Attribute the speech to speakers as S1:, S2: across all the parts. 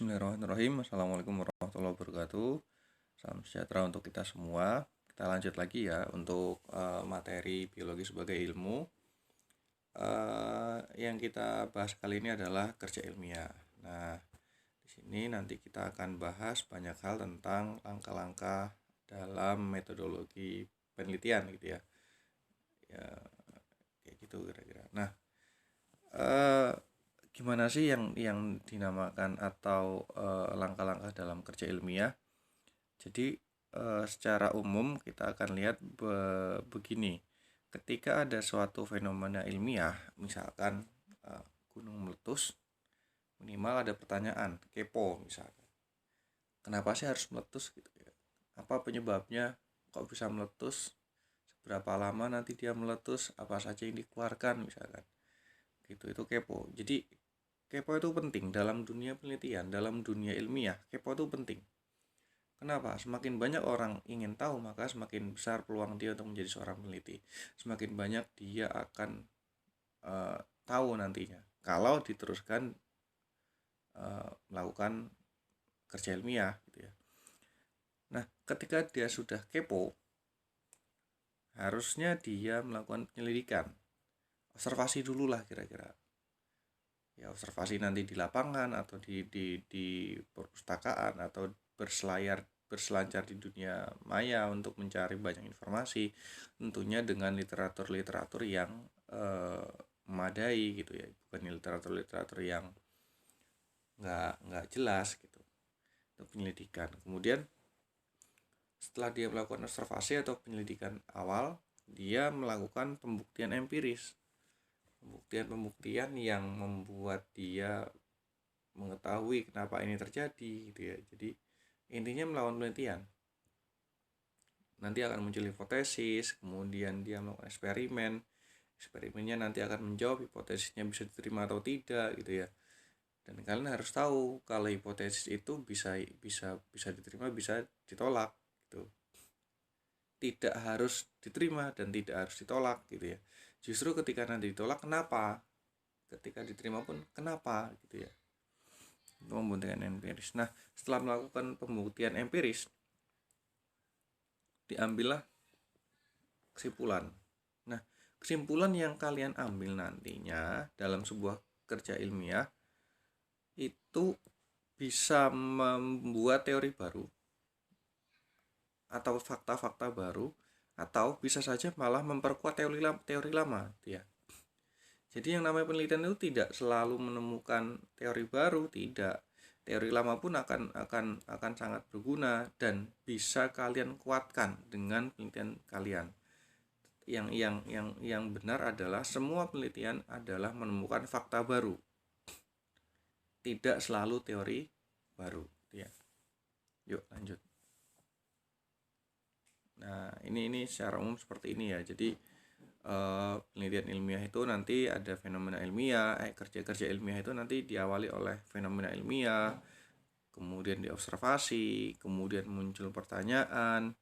S1: Bismillahirrahmanirrahim. Assalamualaikum warahmatullahi wabarakatuh. Salam sejahtera untuk kita semua. Kita lanjut lagi ya untuk materi biologi sebagai ilmu. Yang kita bahas kali ini adalah kerja ilmiah. Nah, di sini nanti kita akan bahas banyak hal tentang langkah-langkah dalam metodologi penelitian gitu ya. Ya, kayak gitu kira-kira. Nah, gimana sih yang dinamakan atau langkah-langkah dalam kerja ilmiah? Jadi secara umum kita akan lihat begini. Ketika ada suatu fenomena ilmiah, misalkan gunung meletus, minimal ada pertanyaan, kepo misalkan. Kenapa sih harus meletus gitu ya? Apa penyebabnya? Kok bisa meletus? Seberapa lama nanti dia meletus? Apa saja yang dikeluarkan misalkan? Gitu, itu kepo. Jadi kepo itu penting dalam dunia penelitian, dalam dunia ilmiah. Kepo itu penting. Kenapa? Semakin banyak orang ingin tahu, maka semakin besar peluang dia untuk menjadi seorang peneliti. Semakin banyak dia akan tahu nantinya. Kalau diteruskan melakukan kerja ilmiah, gitu ya. Nah, ketika dia sudah kepo, harusnya dia melakukan penyelidikan. Observasi dulu lah kira-kira. Ya, observasi nanti di lapangan atau di perpustakaan atau berselancar di dunia maya untuk mencari banyak informasi, tentunya dengan literatur-literatur yang memadai gitu ya, bukan literatur-literatur yang nggak jelas gitu untuk penyelidikan. Kemudian setelah dia melakukan observasi atau penyelidikan awal, dia melakukan pembuktian empiris, pembuktian yang membuat dia mengetahui kenapa ini terjadi gitu ya. Jadi intinya melakukan penelitian. Nanti akan muncul hipotesis, kemudian dia melakukan eksperimen. Eksperimennya nanti akan menjawab hipotesisnya bisa diterima atau tidak gitu ya. Dan kalian harus tahu kalau hipotesis itu bisa diterima, bisa ditolak gitu. Tidak harus diterima dan tidak harus ditolak gitu ya. Justru ketika nanti ditolak kenapa? Ketika diterima pun kenapa gitu ya. Pembuktian empiris. Nah, setelah melakukan pembuktian empiris, diambillah kesimpulan. Nah, kesimpulan yang kalian ambil nantinya dalam sebuah kerja ilmiah itu bisa membuat teori baru atau fakta-fakta baru, atau bisa saja malah memperkuat teori lama ya. Jadi yang namanya penelitian itu tidak selalu menemukan teori baru, tidak. Teori lama pun akan sangat berguna dan bisa kalian kuatkan dengan penelitian kalian. Yang benar adalah semua penelitian adalah menemukan fakta baru, tidak selalu teori baru ya. Yuk lanjut. Nah, ini secara umum seperti ini ya. Jadi penelitian ilmiah itu nanti ada fenomena ilmiah, kerja-kerja ilmiah itu nanti diawali oleh fenomena ilmiah, kemudian diobservasi, kemudian muncul pertanyaan,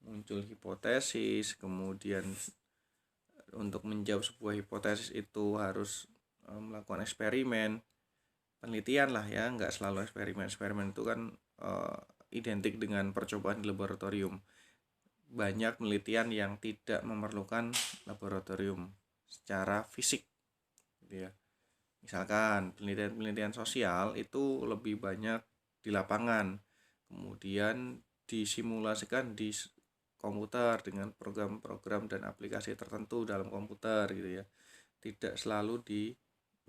S1: muncul hipotesis, kemudian untuk menjawab sebuah hipotesis itu harus melakukan eksperimen, penelitian lah ya, nggak selalu eksperimen. Eksperimen itu kan identik dengan percobaan di laboratorium. Banyak penelitian yang tidak memerlukan laboratorium secara fisik gitu ya. Misalkan penelitian sosial itu lebih banyak di lapangan, kemudian disimulasikan di komputer dengan program-program dan aplikasi tertentu dalam komputer gitu ya. Tidak selalu di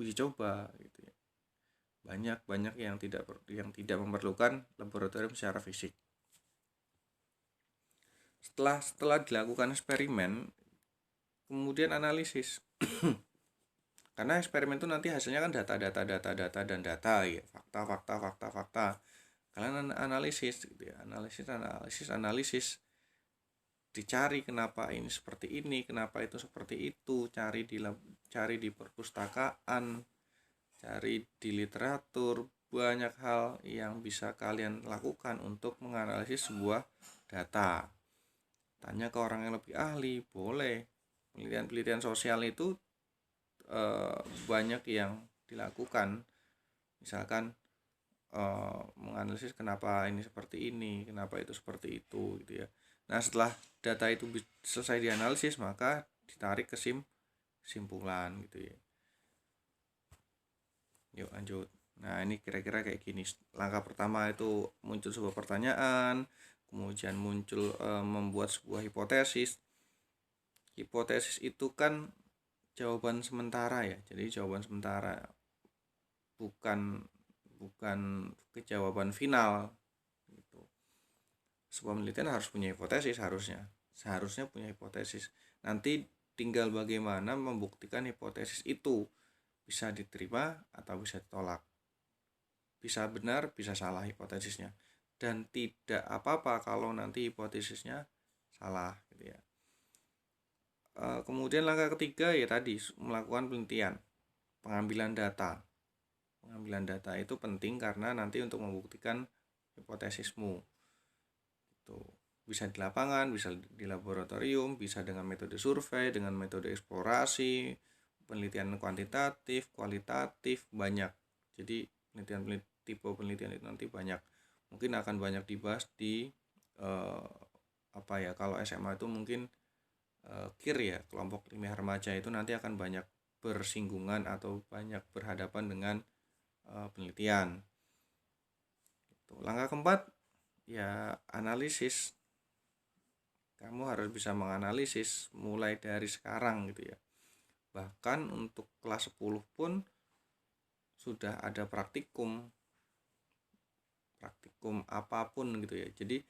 S1: uji coba gitu ya. Banyak yang tidak memerlukan laboratorium secara fisik. Setelah dilakukan eksperimen, kemudian analisis. Karena eksperimen itu nanti hasilnya kan data dan data ya, fakta. Kalian analisis gitu ya, analisis. Dicari kenapa ini seperti ini, kenapa itu seperti itu, cari di perpustakaan, cari di literatur, banyak hal yang bisa kalian lakukan untuk menganalisis sebuah data. Tanya ke orang yang lebih ahli, boleh. Penelitian sosial itu banyak yang dilakukan. Misalkan menganalisis kenapa ini seperti ini, kenapa itu seperti itu gitu ya. Nah, setelah data itu selesai dianalisis, maka ditarik kesimpulan gitu ya. Yuk lanjut. Nah, ini kira-kira kayak gini. Langkah pertama itu muncul sebuah pertanyaan, kemudian muncul membuat sebuah hipotesis. Hipotesis itu kan jawaban sementara ya. Jadi jawaban sementara, bukan jawaban final gitu. Sebuah penelitian harus punya hipotesis, seharusnya punya hipotesis. Nanti tinggal bagaimana membuktikan hipotesis itu bisa diterima atau bisa ditolak, bisa benar bisa salah hipotesisnya, dan tidak apa-apa kalau nanti hipotesisnya salah gitu ya. Kemudian langkah ketiga ya tadi, melakukan penelitian, pengambilan data. Pengambilan data itu penting karena nanti untuk membuktikan hipotesismu itu bisa di lapangan, bisa di laboratorium, bisa dengan metode survei, dengan metode eksplorasi, penelitian kuantitatif, kualitatif, banyak. Jadi tipe penelitian itu nanti banyak, mungkin akan banyak dibahas di kalau SMA itu mungkin KIR ya, kelompok ilmiah remaja, itu nanti akan banyak bersinggungan atau banyak berhadapan dengan penelitian. Langkah keempat ya analisis. Kamu harus bisa menganalisis mulai dari sekarang gitu ya. Bahkan untuk kelas 10 pun sudah ada praktikum apapun gitu ya. Jadi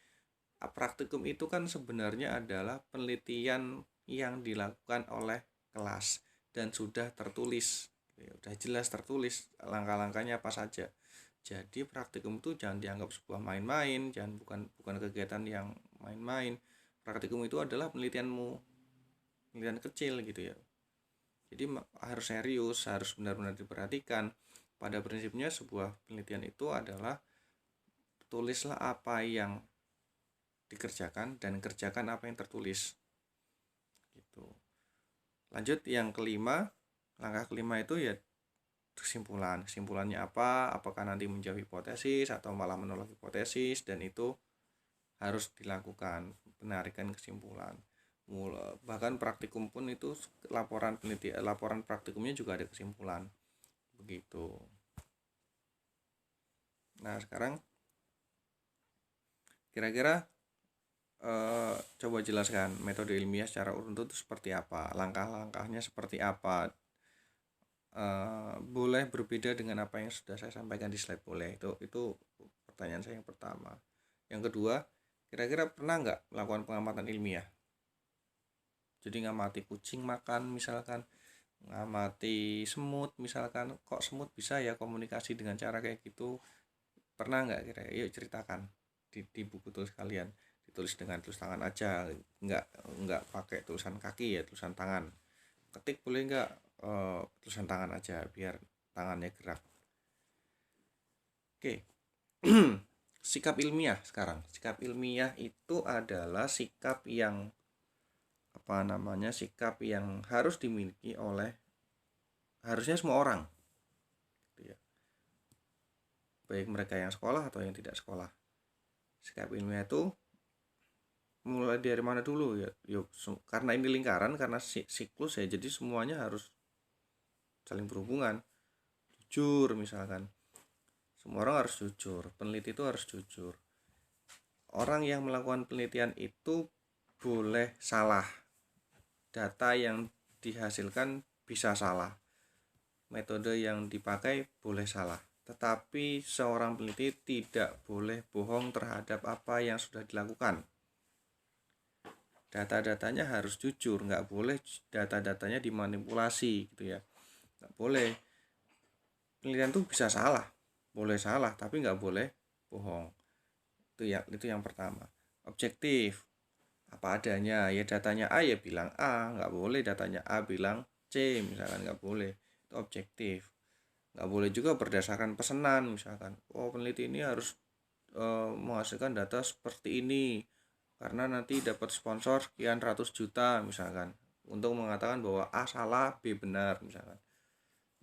S1: praktikum itu kan sebenarnya adalah penelitian yang dilakukan oleh kelas dan sudah tertulis, sudah jelas tertulis langkah-langkahnya apa saja. Jadi praktikum itu jangan dianggap sebuah main-main, bukan kegiatan yang main-main. Praktikum itu adalah penelitianmu, penelitian kecil gitu ya. Jadi harus serius, harus benar-benar diperhatikan. Pada prinsipnya sebuah penelitian itu adalah tulislah apa yang dikerjakan dan kerjakan apa yang tertulis gitu. Lanjut yang kelima, langkah kelima itu ya kesimpulannya apa, apakah nanti menjawab hipotesis atau malah menolak hipotesis, dan itu harus dilakukan penarikan kesimpulan. Bahkan praktikum pun itu laporan praktikumnya juga ada kesimpulan begitu. Nah, sekarang kira-kira coba jelaskan metode ilmiah secara urutan itu seperti apa, langkah-langkahnya seperti apa. Boleh berbeda dengan apa yang sudah saya sampaikan di slide, boleh. Itu pertanyaan saya yang pertama. Yang kedua, kira-kira pernah nggak melakukan pengamatan ilmiah? Jadi ngamati kucing makan misalkan, ngamati semut misalkan, kok semut bisa ya komunikasi dengan cara kayak gitu, pernah nggak kira-kira? Yuk ceritakan di buku tulis kalian, ditulis dengan tulis tangan aja, nggak pakai tulisan kaki ya, tulisan tangan. Ketik boleh nggak tulisan tangan aja biar tangannya gerak. Oke. Sikap ilmiah sekarang. Sikap ilmiah itu adalah sikap yang sikap yang harus dimiliki oleh harusnya semua orang gitu ya. Baik mereka yang sekolah atau yang tidak sekolah. Sikap ilmiah itu mulai dari mana dulu ya? Yuk, karena ini lingkaran, karena siklus ya, jadi semuanya harus saling berhubungan. Jujur misalkan, semua orang harus jujur, peneliti itu harus jujur. Orang yang melakukan penelitian itu boleh salah, data yang dihasilkan bisa salah, metode yang dipakai boleh salah, tetapi seorang peneliti tidak boleh bohong terhadap apa yang sudah dilakukan. Data-datanya harus jujur, nggak boleh data-datanya dimanipulasi gitu ya, nggak boleh. Penelitian itu bisa salah, boleh salah, tapi nggak boleh bohong. Itu yang pertama. Objektif, apa adanya ya, datanya A ya bilang A, nggak boleh datanya A bilang C misalkan, nggak boleh. Itu objektif. Nggak boleh juga berdasarkan pesanan misalkan, oh peneliti ini harus menghasilkan data seperti ini karena nanti dapat sponsor sekian ratus juta misalkan, untuk mengatakan bahwa A salah B benar misalkan.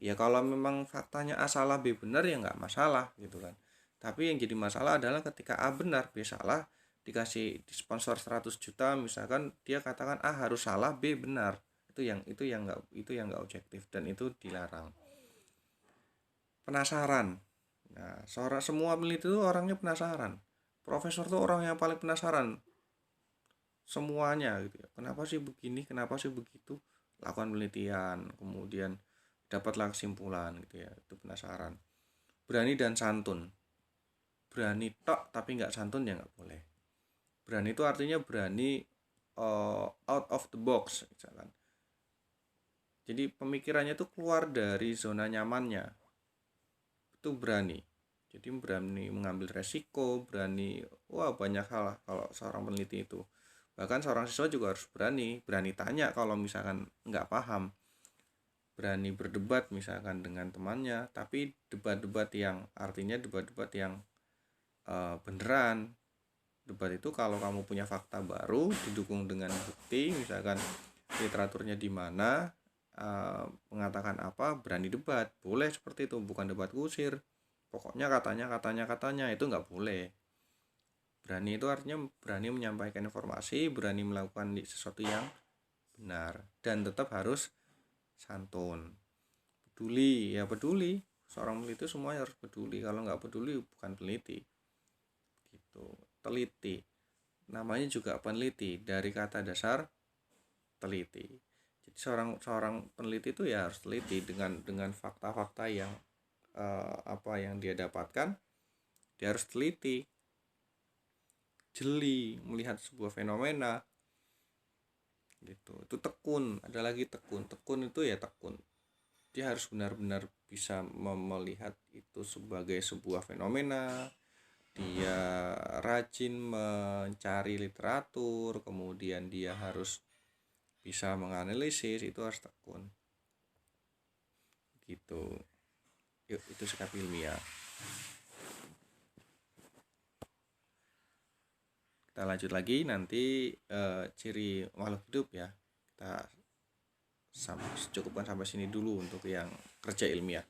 S1: Ya kalau memang faktanya A salah B benar ya nggak masalah gitu kan. Tapi yang jadi masalah adalah ketika A benar B salah, dikasih sponsor 100 juta misalkan dia katakan A harus salah B benar. Itu yang nggak objektif dan itu dilarang. Penasaran. Nah, semua peneliti itu orangnya penasaran. Profesor tuh orang yang paling penasaran semuanya gitu ya. Kenapa sih begini, kenapa sih begitu? Lakukan penelitian, kemudian dapatlah kesimpulan gitu ya. Itu penasaran. Berani dan santun. Berani tok tapi nggak santun ya nggak boleh. Berani itu artinya berani out of the box misalkan. Jadi pemikirannya itu keluar dari zona nyamannya. Itu berani. Jadi berani mengambil resiko, berani banyak hal lah kalau seorang peneliti itu. Bahkan seorang siswa juga harus berani tanya kalau misalkan nggak paham, berani berdebat misalkan dengan temannya, tapi debat-debat yang artinya debat-debat yang beneran. Debat itu kalau kamu punya fakta baru didukung dengan bukti, misalkan literaturnya di mana, mengatakan apa, berani debat, boleh seperti itu, bukan debat kusir. Pokoknya katanya itu nggak boleh. Berani itu artinya berani menyampaikan informasi, berani melakukan sesuatu yang benar, dan tetap harus santun. Peduli, ya peduli. Seorang peneliti semuanya harus peduli. Kalau nggak peduli bukan peneliti. Gitu. Teliti. Namanya juga peneliti dari kata dasar teliti. Jadi seorang peneliti itu ya harus teliti dengan fakta-fakta yang apa yang dia dapatkan, dia harus teliti, jeli melihat sebuah fenomena gitu. Itu tekun, ada lagi tekun itu ya tekun, dia harus benar-benar bisa melihat itu sebagai sebuah fenomena. Dia rajin mencari literatur, kemudian dia harus bisa menganalisis, itu harus tekun gitu. Yuk, itu sikap ilmiah. Kita lanjut lagi nanti ciri makhluk hidup ya. Kita cukupkan sampai sini dulu untuk yang kerja ilmiah.